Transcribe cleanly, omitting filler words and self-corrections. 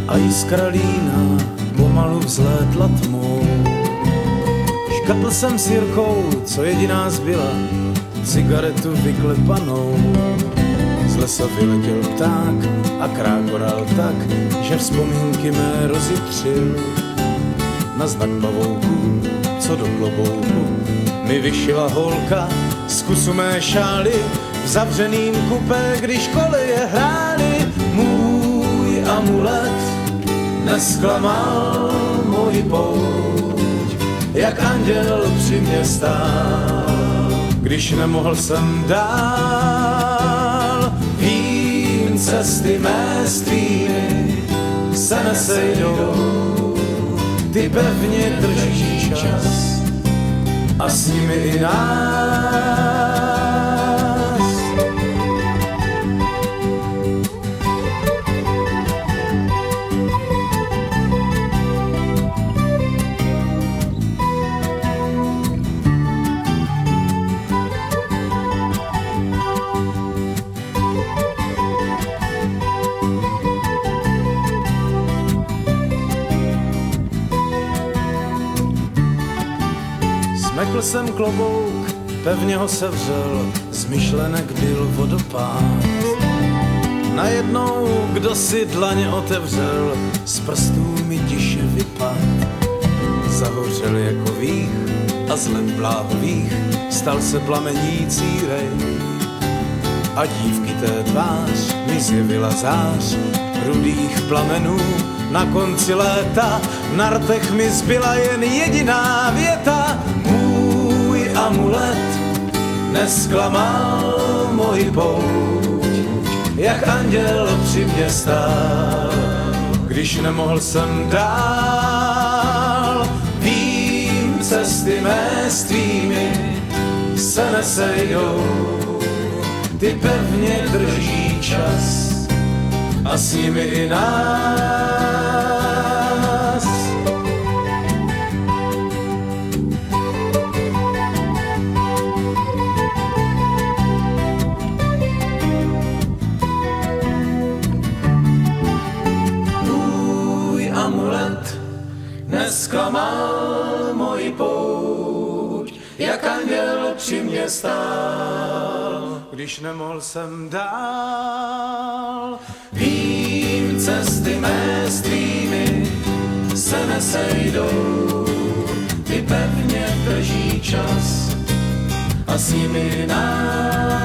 a jiskra lína pomalu vzlétla tmou. Škatl jsem s Jirkou, co jediná zbyla, cigaretu vyklepanou. Z lesa vyletěl pták a krákoral tak, že vzpomínky mé rozjitřil. Na znak pavouku, co do klobouku mi vyšila holka z kusu mé šály v zavřeným kupé, když koleje hrály. Můj amulet nesklamal moji pouť, jak anděl při mě stál, když nemohl jsem dál. Vím, cesty mé s tvými se nesejdou, ty pevně drží čas a s nimi i nás. Smekl jsem klobouk, pevně ho sevřel, z myšlenek byl vodopád. Najednou kdo si dlaně otevřel, z prstů mi tiše vypad. Zahořel jako vích a z let bláhových stal se plamenící rej. A dívky té tvář mi zjevila zář rudých plamenů. Na konci léta na rtech mi zbyla jen jediná věta. Můj amulet nesklamal moji pouť, jak anděl při mě stál, když nemohl jsem dál. Vím, cesty mé s tvými se nesejdou, ty pevně drží čas a s nimi i nás. Můj amulet nesklamal moji pouť, jak anděl při mě stál, když nemohl jsem dál. Vím, cesty mé s tvými se nesejdou, ty pevně drží čas a s nimi nás.